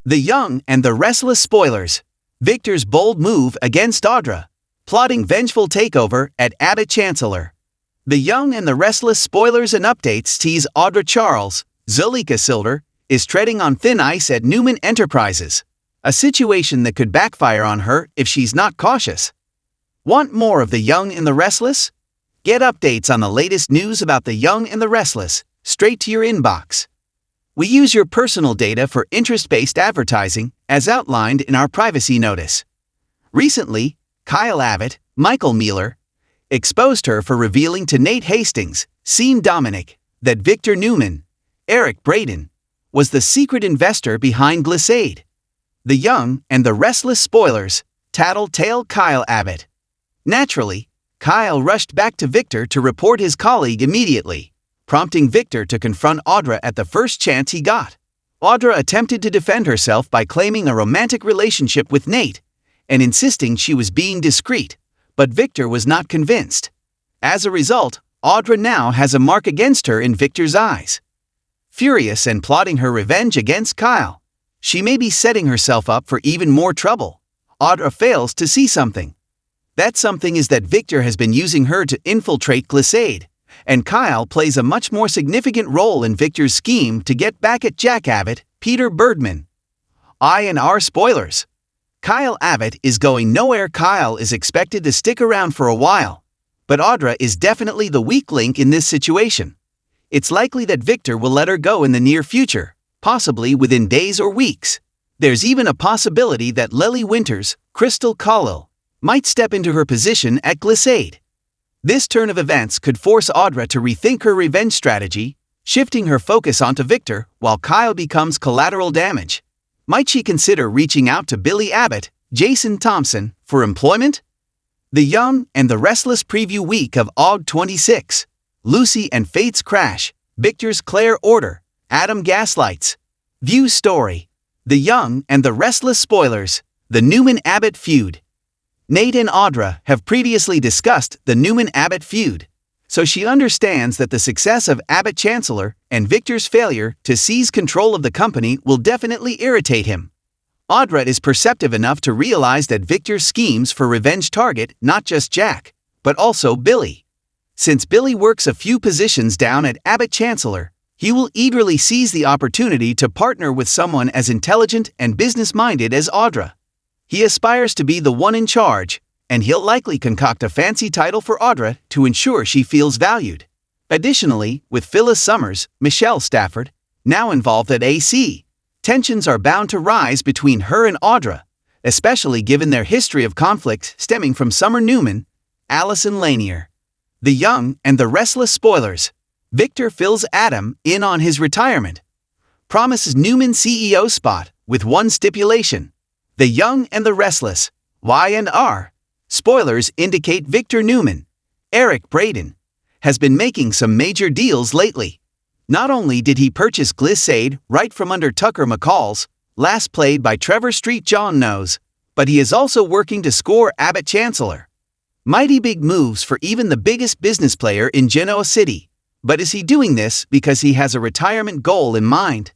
The Young and the Restless spoilers. Victor's bold move against Audra. Plotting vengeful takeover at Abbott Chancellor. The Young and the Restless spoilers and updates tease Audra Charles, Zulika Silder, is treading on thin ice at Newman Enterprises. A situation that could backfire on her if she's not cautious. Want more of The Young and the Restless? Get updates on the latest news about The Young and the Restless, straight to your inbox. We use your personal data for interest-based advertising, as outlined in our privacy notice. Recently, Kyle Abbott, Michael Mueller, exposed her for revealing to Nate Hastings, Sean Dominic, that Victor Newman, Eric Braden, was the secret investor behind Glissade. The Young and the Restless spoilers, tattletale Kyle Abbott. Naturally, Kyle rushed back to Victor to report his colleague immediately, prompting Victor to confront Audra at the first chance he got. Audra attempted to defend herself by claiming a romantic relationship with Nate and insisting she was being discreet, but Victor was not convinced. As a result, Audra now has a mark against her in Victor's eyes. Furious and plotting her revenge against Kyle, she may be setting herself up for even more trouble. Audra fails to see something. That something is that Victor has been using her to infiltrate Glissade, and Kyle plays a much more significant role in Victor's scheme to get back at Jack Abbott, Peter Birdman. I&R spoilers. Kyle Abbott is going nowhere. Kyle is expected to stick around for a while, but Audra is definitely the weak link in this situation. It's likely that Victor will let her go in the near future, possibly within days or weeks. There's even a possibility that Lily Winters, Crystal Collil, might step into her position at Glissade. This turn of events could force Audra to rethink her revenge strategy, shifting her focus onto Victor while Kyle becomes collateral damage. Might she consider reaching out to Billy Abbott, Jason Thompson, for employment? The Young and the Restless preview week of Aug 26. Lucy and Fate's crash. Victor's Claire order. Adam gaslights. View story. The Young and the Restless spoilers. The Newman-Abbott feud. Nate and Audra have previously discussed the Newman-Abbott feud, so she understands that the success of Abbott Chancellor and Victor's failure to seize control of the company will definitely irritate him. Audra is perceptive enough to realize that Victor's schemes for revenge target not just Jack, but also Billy. Since Billy works a few positions down at Abbott Chancellor, he will eagerly seize the opportunity to partner with someone as intelligent and business-minded as Audra. He aspires to be the one in charge, and he'll likely concoct a fancy title for Audra to ensure she feels valued. Additionally, with Phyllis Summers, Michelle Stafford, now involved at AC, tensions are bound to rise between her and Audra, especially given their history of conflict stemming from Summer Newman, Allison Lanier. The Young and the Restless spoilers. Victor fills Adam in on his retirement. Promises Newman CEO spot with one stipulation. The Young and the Restless, Y&R. Spoilers indicate Victor Newman, Eric Braden, has been making some major deals lately. Not only did he purchase Glissade right from under Tucker McCall's, last played by Trevor Street John Knows, but he is also working to score Abbott Chancellor. Mighty big moves for even the biggest business player in Genoa City. But is he doing this because he has a retirement goal in mind?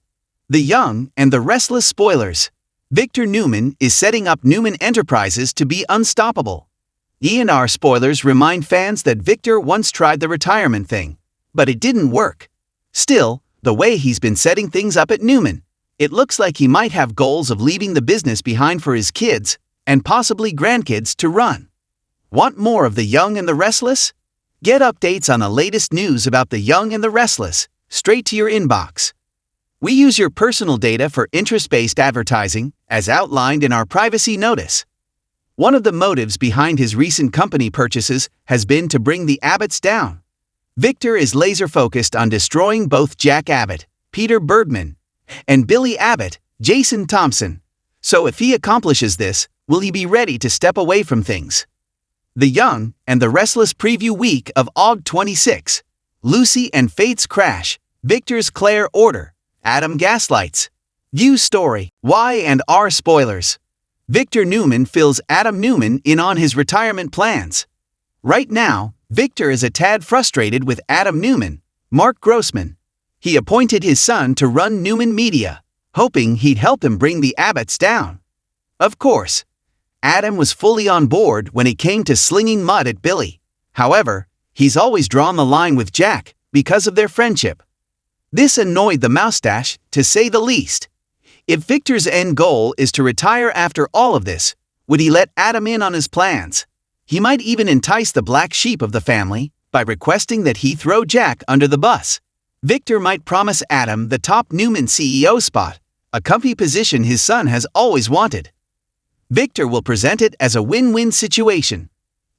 The Young and the Restless spoilers. Victor Newman is setting up Newman Enterprises to be unstoppable. E&R spoilers remind fans that Victor once tried the retirement thing, but it didn't work. Still, the way he's been setting things up at Newman, it looks like he might have goals of leaving the business behind for his kids, and possibly grandkids, to run. Want more of The Young and the Restless? Get updates on the latest news about The Young and the Restless, straight to your inbox. We use your personal data for interest-based advertising, as outlined in our privacy notice. One of the motives behind his recent company purchases has been to bring the Abbotts down. Victor is laser-focused on destroying both Jack Abbott, Peter Birdman, and Billy Abbott, Jason Thompson. So if he accomplishes this, will he be ready to step away from things? The Young and the Restless preview week of Aug 26. Lucy and Fate's crash. Victor's Claire order. Adam gaslights. View story. Y&R spoilers. Victor Newman fills Adam Newman in on his retirement plans. Right now, Victor is a tad frustrated with Adam Newman, Mark Grossman. He appointed his son to run Newman Media, hoping he'd help him bring the Abbotts down. Of course, Adam was fully on board when it came to slinging mud at Billy. However, he's always drawn the line with Jack because of their friendship. This annoyed the Moustache, to say the least. If Victor's end goal is to retire after all of this, would he let Adam in on his plans? He might even entice the black sheep of the family by requesting that he throw Jack under the bus. Victor might promise Adam the top Newman CEO spot, a comfy position his son has always wanted. Victor will present it as a win-win situation.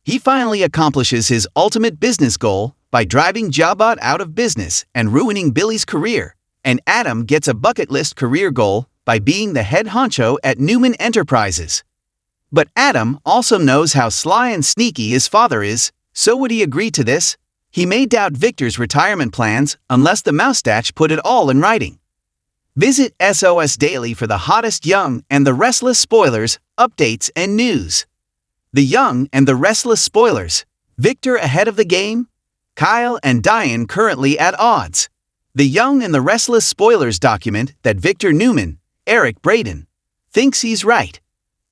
He finally accomplishes his ultimate business goal by driving Jabot out of business and ruining Billy's career, and Adam gets a bucket list career goal by being the head honcho at Newman Enterprises. But Adam also knows how sly and sneaky his father is, so would he agree to this? He may doubt Victor's retirement plans unless the Moustache put it all in writing. Visit SOS Daily for the hottest Young and the Restless spoilers, updates, and news. The Young and the Restless spoilers. Victor ahead of the game? Kyle and Diane currently at odds. The Young and the Restless spoilers document that Victor Newman, Eric Braden, thinks he's right.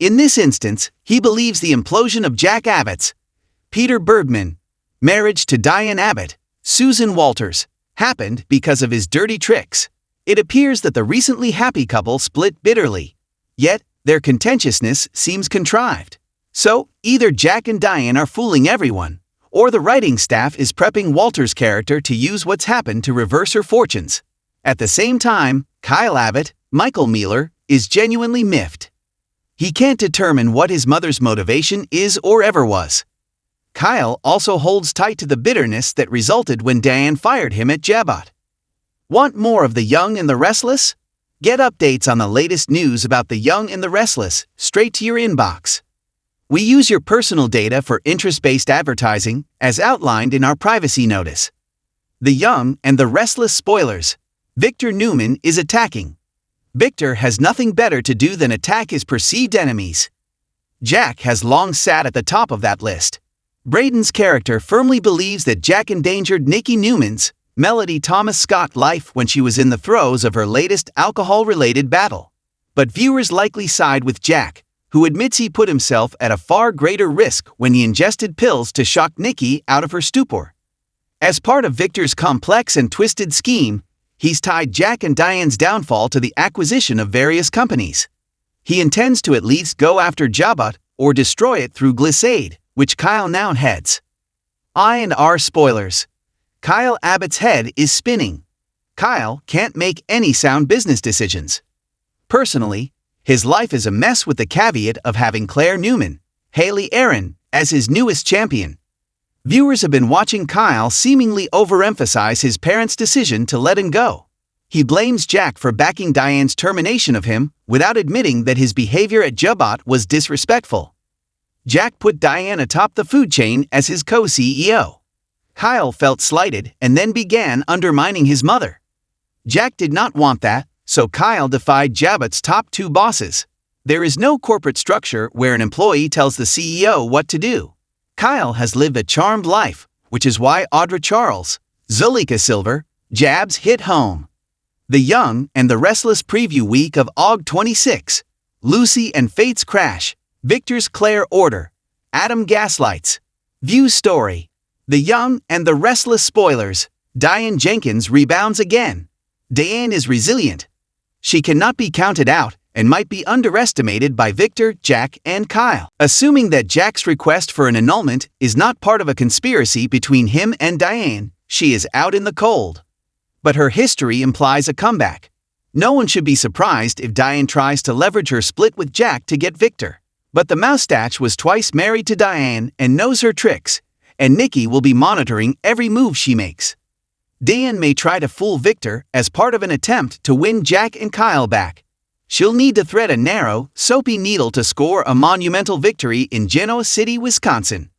In this instance, he believes the implosion of Jack Abbott's, Peter Bergman, marriage to Diane Abbott, Susan Walters, happened because of his dirty tricks. It appears that the recently happy couple split bitterly. Yet, their contentiousness seems contrived. So, either Jack and Diane are fooling everyone, or the writing staff is prepping Walter's character to use what's happened to reverse her fortunes. At the same time, Kyle Abbott, Michael Mealer, is genuinely miffed. He can't determine what his mother's motivation is or ever was. Kyle also holds tight to the bitterness that resulted when Diane fired him at Jabot. Want more of The Young and the Restless? Get updates on the latest news about The Young and the Restless straight to your inbox. We use your personal data for interest-based advertising, as outlined in our privacy notice. The Young and the Restless spoilers. Victor Newman is attacking. Victor has nothing better to do than attack his perceived enemies. Jack has long sat at the top of that list. Braden's character firmly believes that Jack endangered Nikki Newman's, Melody Thomas Scott, life when she was in the throes of her latest alcohol-related battle. But viewers likely side with Jack, who admits he put himself at a far greater risk when he ingested pills to shock Nikki out of her stupor. As part of Victor's complex and twisted scheme, he's tied Jack and Diane's downfall to the acquisition of various companies. He intends to at least go after Jabot or destroy it through Glissade, which Kyle now heads. I&R spoilers. Kyle Abbott's head is spinning. Kyle can't make any sound business decisions. Personally, his life is a mess with the caveat of having Claire Newman, Haley Aaron, as his newest champion. Viewers have been watching Kyle seemingly overemphasize his parents' decision to let him go. He blames Jack for backing Diane's termination of him without admitting that his behavior at Jabot was disrespectful. Jack put Diane atop the food chain as his co-CEO. Kyle felt slighted and then began undermining his mother. Jack did not want that, so Kyle defied Jabot's top two bosses. There is no corporate structure where an employee tells the CEO what to do. Kyle has lived a charmed life, which is why Audra Charles, Zulika Silver, jabs hit home. The Young and the Restless preview week of Aug 26. Lucy and Fate's crash. Victor's Claire order. Adam gaslights. View story. The Young and the Restless spoilers. Diane Jenkins rebounds again. Diane is resilient. She cannot be counted out and might be underestimated by Victor, Jack, and Kyle. Assuming that Jack's request for an annulment is not part of a conspiracy between him and Diane, she is out in the cold. But her history implies a comeback. No one should be surprised if Diane tries to leverage her split with Jack to get Victor. But the Moustache was twice married to Diane and knows her tricks, and Nikki will be monitoring every move she makes. Diane may try to fool Victor as part of an attempt to win Jack and Kyle back. She'll need to thread a narrow, soapy needle to score a monumental victory in Genoa City, Wisconsin.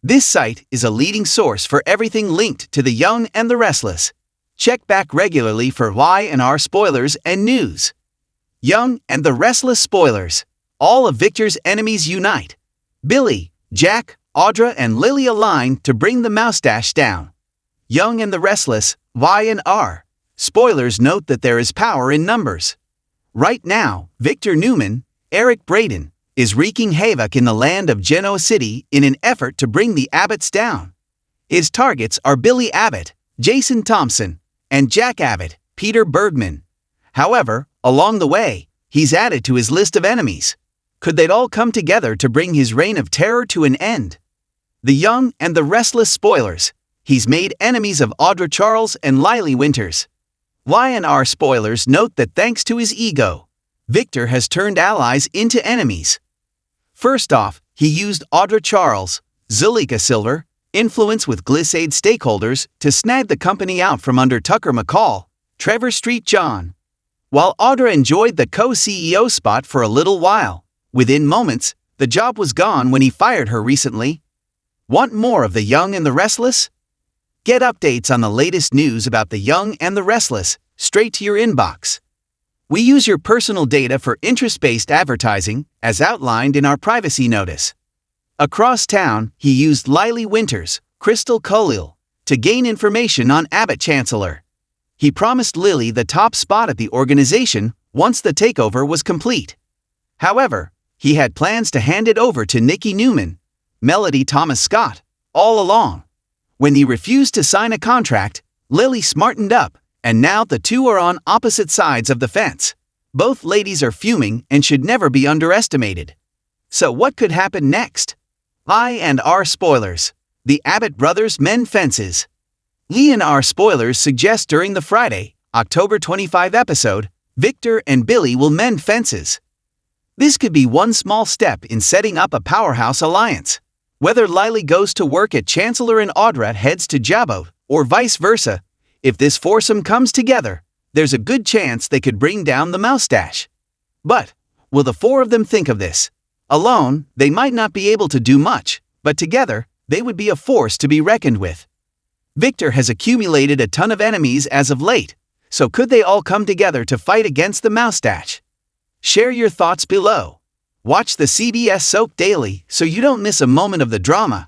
This site is a leading source for everything linked to The Young and the Restless. Check back regularly for Y&R spoilers and news. Young and the Restless spoilers. All of Victor's enemies unite. Billy, Jack, Audra, and Lily align to bring the Moustache down. Young and the Restless, Y&R. Spoilers note that there is power in numbers. Right now, Victor Newman, Eric Braden, is wreaking havoc in the land of Genoa City in an effort to bring the Abbotts down. His targets are Billy Abbott, Jason Thompson, and Jack Abbott, Peter Bergman. However, along the way, he's added to his list of enemies. Could they all come together to bring his reign of terror to an end? The Young and the Restless spoilers. He's made enemies of Audra Charles and Lily Winters. Y&R spoilers note that thanks to his ego, Victor has turned allies into enemies. First off, he used Audra Charles, Zuleika Silver, influence with Glissade stakeholders to snag the company out from under Tucker McCall, Trevor Street John. While Audra enjoyed the co-CEO spot for a little while, within moments, the job was gone when he fired her recently. Want more of The Young and the Restless? Get updates on the latest news about The Young and the Restless straight to your inbox. We use your personal data for interest-based advertising, as outlined in our privacy notice. Across town, he used Lily Winters, Crystal Khalil, to gain information on Abbott Chancellor. He promised Lily the top spot at the organization once the takeover was complete. However, he had plans to hand it over to Nikki Newman, Melody Thomas Scott, all along. When he refused to sign a contract, Lily smartened up, and now the two are on opposite sides of the fence. Both ladies are fuming and should never be underestimated. So what could happen next? I&R spoilers. The Abbott brothers mend fences. E&R spoilers suggest during the Friday, October 25 episode, Victor and Billy will mend fences. This could be one small step in setting up a powerhouse alliance. Whether Lily goes to work at Chancellor and Audra heads to Jabot, or vice versa, if this foursome comes together, there's a good chance they could bring down the moustache. But, will the four of them think of this? Alone, they might not be able to do much, but together, they would be a force to be reckoned with. Victor has accumulated a ton of enemies as of late, so could they all come together to fight against the moustache? Share your thoughts below. Watch the CBS Soap daily so you don't miss a moment of the drama.